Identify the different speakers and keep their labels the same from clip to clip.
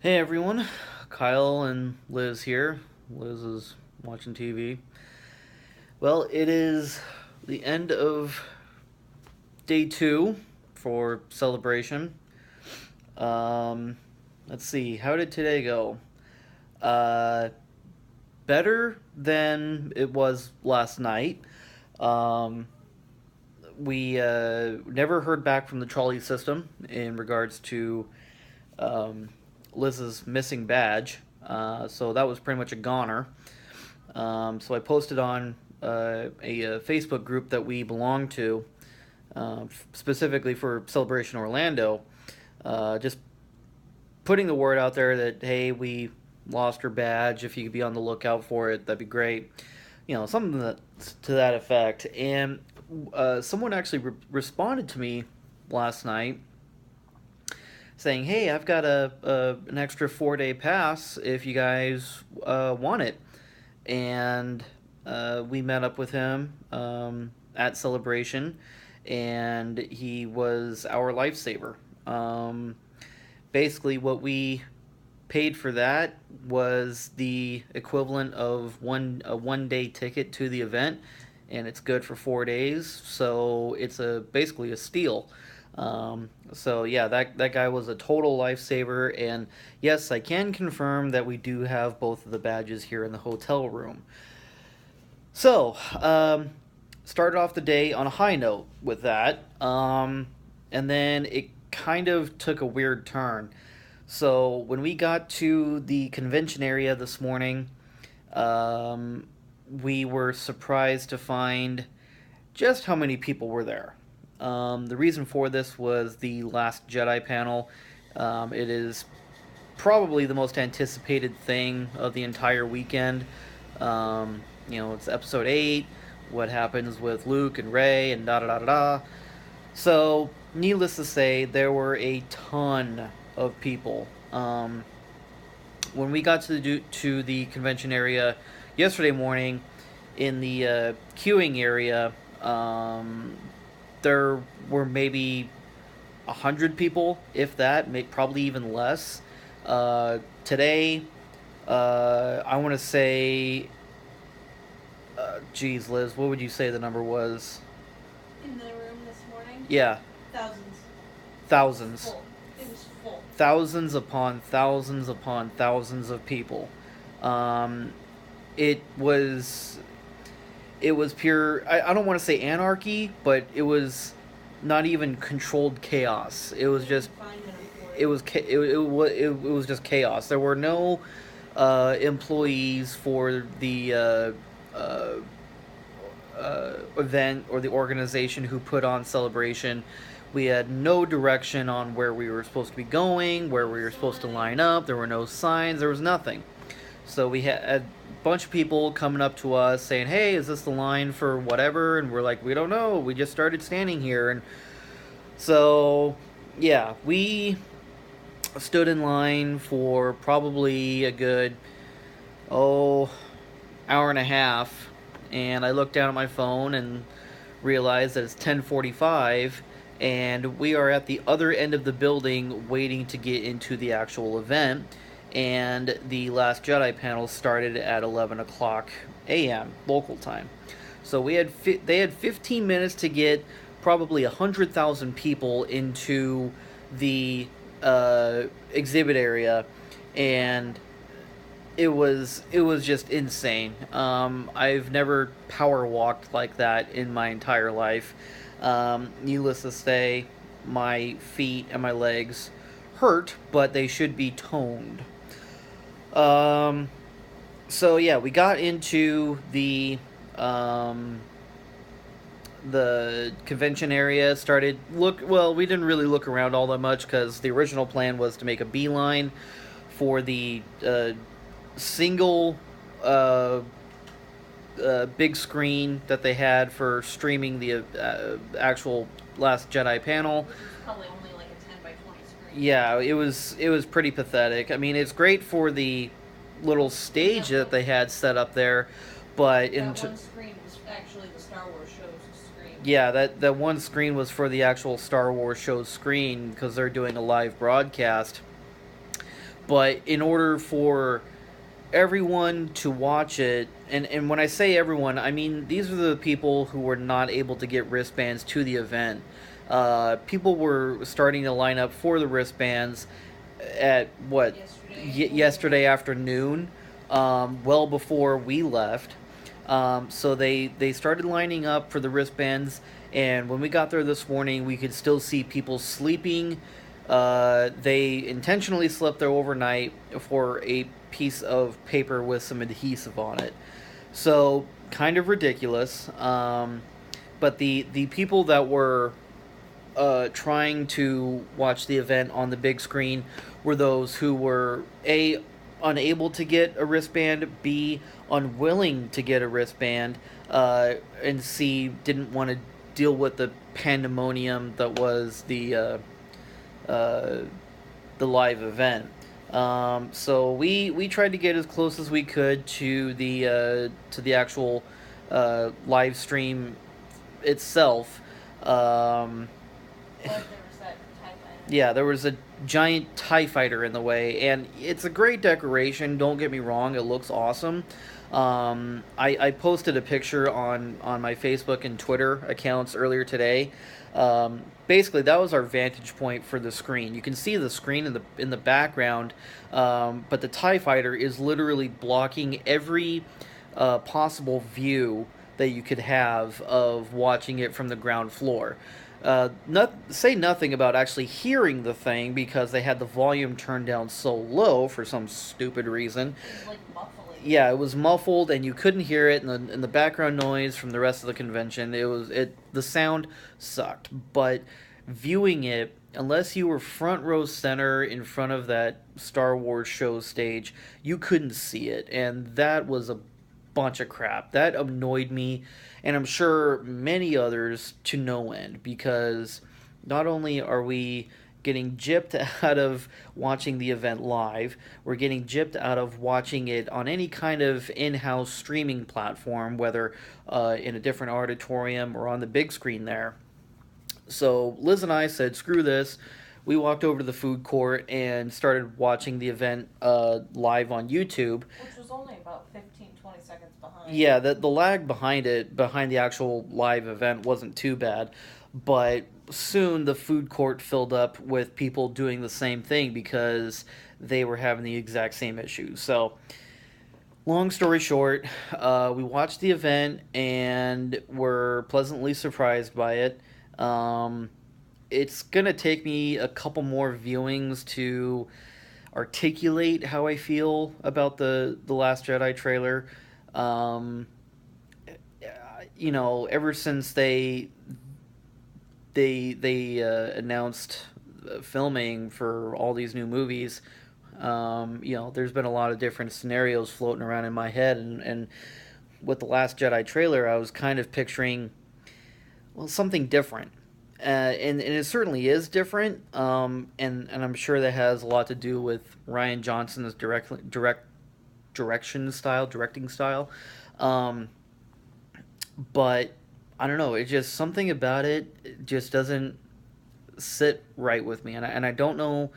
Speaker 1: Hey everyone, Kyle and Liz here. Liz is watching TV. Well, it is the end of day two for celebration. Um, let's see, how did today go? Uh, Better than it was last night. Um, we never heard back from the trolley system in regards to um, Liz's missing badge. So that was pretty much a goner. So I posted on a Facebook group that we belong to, specifically for Celebration Orlando, just putting the word out there that, hey, we lost her badge. If you could be on the lookout for it, that'd be great. Something to that effect. And someone actually responded to me last night saying, "Hey, I've got an extra 4 day pass if you guys want it." And we met up with him at Celebration, and he was our lifesaver. Basically, what we paid for that was the equivalent of a 1 day ticket to the event, and it's good for 4 days. So it's a basically a steal. So yeah, that guy was a total lifesaver, and yes, I can confirm that we do have both of the badges here in the hotel room. So, started off the day on a high note with that, and then it kind of took a weird turn. So when we got to the convention area this morning, um, we were surprised to find just how many people were there. The reason for this was the Last Jedi panel. It is probably the most anticipated thing of the entire weekend. It's episode 8, what happens with Luke and Rey and da da da da da. So, needless to say, there were a ton of people. When we got to the convention area yesterday morning, in the queuing area, there were maybe 100 people, if that, probably even less. Today, I want to say, geez, Liz, what would you say the number was?
Speaker 2: In the room this morning?
Speaker 1: Yeah,
Speaker 2: Thousands.
Speaker 1: thousands.
Speaker 2: Full. It was full.
Speaker 1: Thousands upon thousands upon thousands of people. Um, it was it was pure. I don't want to say anarchy, but it was not even controlled chaos. It was just it was just chaos. There were no employees for the event or the organization who put on Celebration. We had no direction on where we were supposed to be going, where we were supposed to line up. There were no signs. There was nothing. So we had a bunch of people coming up to us saying, "Hey, is this the line for whatever?" And we're like, "We don't know. We just started standing here." And so, yeah, we stood in line for probably a good, oh, hour and a half. And I looked down at my phone and realized that it's 10:45, and we are at the other end of the building waiting to get into the actual event. And the Last Jedi panel started at 11 o'clock a.m. local time. So they had 15 minutes to get probably 100,000 people into the exhibit area, and it was just insane. I've never power walked like that in my entire life. Needless to say, my feet and my legs hurt, but they should be toned. Um, so yeah, we got into the convention area. Started look well. We didn't really look around all that much because the original plan was to make a beeline for the single uh, big screen that they had for streaming the actual Last Jedi panel.
Speaker 2: Which was probably only like a 10 by 20 screen.
Speaker 1: Yeah, it was pretty pathetic. I mean, it's great for the little stage that they had set up there, but
Speaker 2: that one screen was actually the Star Wars show's screen.
Speaker 1: yeah, that one screen was for the actual Star Wars show screen because they're doing a live broadcast. But in order for everyone to watch it, and when I say everyone, I mean these are the people who were not able to get wristbands to the event. People were starting to line up for the wristbands at what yesterday afternoon, well before we left. So they started lining up for the wristbands, and when we got there this morning, we could still see people sleeping. They intentionally slept there overnight for a piece of paper with some adhesive on it. So kind of ridiculous. But the people that were trying to watch the event on the big screen were those who were a unable to get a wristband, b unwilling to get a wristband, and c didn't want to deal with the pandemonium that was uh, the live event. So we tried to get as close as we could to the actual live stream itself. Um,
Speaker 2: But there was that TIE fighter.
Speaker 1: yeah, there was a giant TIE fighter in the way, and it's a great decoration, don't get me wrong, it looks awesome. I posted a picture on my Facebook and Twitter accounts earlier today. Basically, that was our vantage point for the screen. You can see the screen in the background, but the TIE fighter is literally blocking every possible view that you could have of watching it from the ground floor. Say nothing about actually hearing the thing because they had the volume turned down so low for some stupid reason.
Speaker 2: It was like muffling.
Speaker 1: Yeah, it was muffled and you couldn't hear it, and the background noise from the rest of the convention, the sound sucked. But viewing it, unless you were front row center in front of that Star Wars show stage, you couldn't see it, and that was a bunch of crap. That annoyed me, and I'm sure many others to no end, because not only are we getting gypped out of watching the event live, we're getting gypped out of watching it on any kind of in-house streaming platform, whether in a different auditorium or on the big screen there. So Liz and I said, screw this. We walked over to the food court and started watching the event live on YouTube.
Speaker 2: Which was only about 15-20 seconds behind.
Speaker 1: Yeah, the lag behind it, behind the actual live event, wasn't too bad. But soon the food court filled up with people doing the same thing because they were having the exact same issues. So, long story short, we watched the event and were pleasantly surprised by it. Um, it's gonna take me a couple more viewings to articulate how I feel about the Last Jedi trailer. Um, ever since they announced filming for all these new movies, there's been a lot of different scenarios floating around in my head, and with the Last Jedi trailer, I was kind of picturing, well, something different. And it certainly is different, and I'm sure that has a lot to do with Ryan Johnson's directing style. Um, but I don't know, it's just something about it just doesn't sit right with me, and I don't know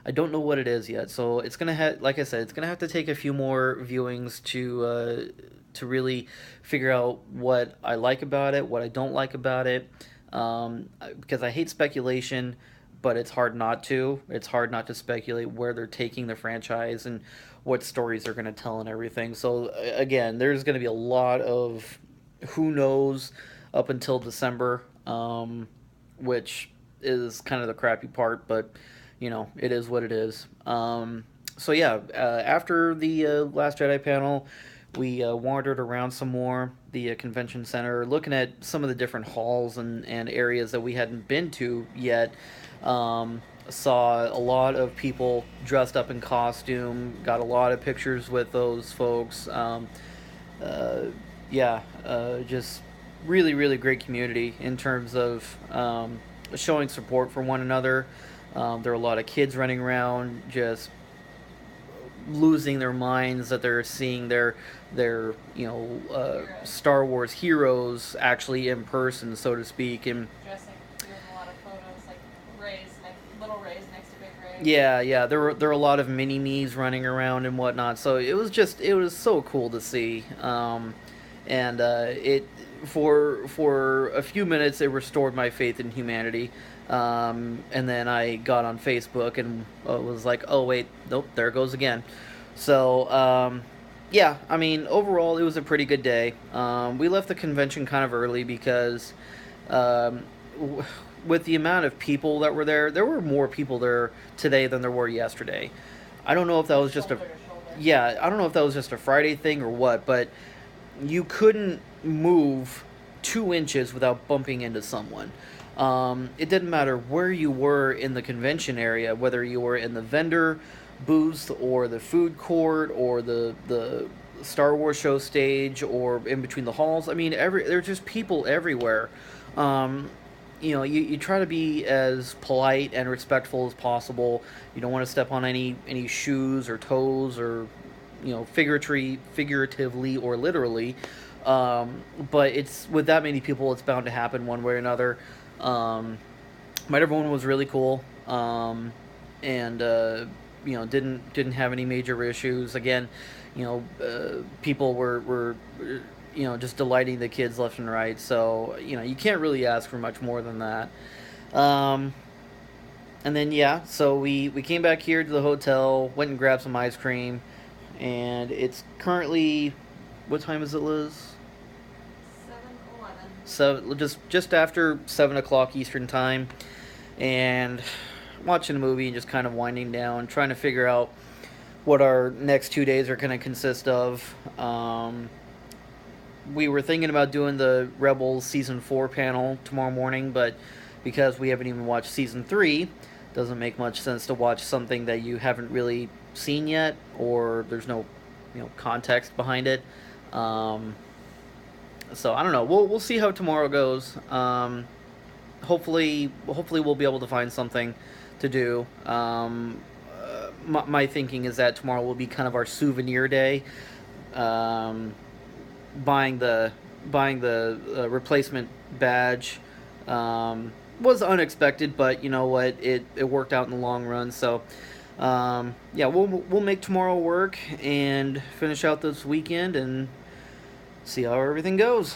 Speaker 1: what it is yet. So it's gonna have, like I said, it's gonna have to take a few more viewings to really figure out what I like about it, what I don't like about it. Because I hate speculation, but it's hard not to. It's hard not to speculate where they're taking the franchise and what stories they're going to tell and everything. So again, there's going to be a lot of who knows up until December, which is kind of the crappy part, but it is what it is. So yeah, after the Last Jedi panel, we wandered around some more the convention center, looking at some of the different halls and areas that we hadn't been to yet. Saw a lot of people dressed up in costume. Got a lot of pictures with those folks. Uh, yeah, just really, really great community in terms of showing support for one another. There are a lot of kids running around just losing their minds that they're seeing their Star Wars heroes actually in person, so to speak. And
Speaker 2: Dressing, doing a lot of photos, like Ray's, like little Ray's next to Big Ray.
Speaker 1: Yeah. There were a lot of mini me's running around and whatnot. So it was so cool to see. And it for a few minutes it restored my faith in humanity. And then I got on Facebook and was like, oh wait, nope, there it goes again. So yeah, I mean overall it was a pretty good day. We left the convention kind of early because um, with the amount of people that were there were more people there today than there were yesterday. I don't know if that was just a
Speaker 2: Shoulder to shoulder.
Speaker 1: yeah, I don't know if that was just a Friday thing or what, but you couldn't move 2 inches without bumping into someone. It didn't matter where you were in the convention area, whether you were in the vendor booth or the food court or the Star Wars show stage or in between the halls. I mean, there's just people everywhere. Um, you try to be as polite and respectful as possible. You don't want to step on any shoes or toes or figuratively or literally. But it's with that many people, it's bound to happen one way or another. Um, but everyone was really cool, and didn't have any major issues. Again, people were just delighting the kids left and right. So you can't really ask for much more than that. Um, and then yeah, so we came back here to the hotel, went and grabbed some ice cream, and it's currently what time is it, Liz?
Speaker 2: 7-Eleven.
Speaker 1: So just after 7 o'clock Eastern time, and watching a movie and just kind of winding down, trying to figure out what our next 2 days are going to consist of. We were thinking about doing the Rebels season 4 panel tomorrow morning, but because we haven't even watched season 3, doesn't make much sense to watch something that you haven't really seen yet, or there's no context behind it. Um, so I don't know. We'll see how tomorrow goes. Hopefully we'll be able to find something to do. My thinking is that tomorrow will be kind of our souvenir day. Um, buying the replacement badge was unexpected, but you know what? It worked out in the long run. So yeah, we'll make tomorrow work and finish out this weekend and see how everything goes.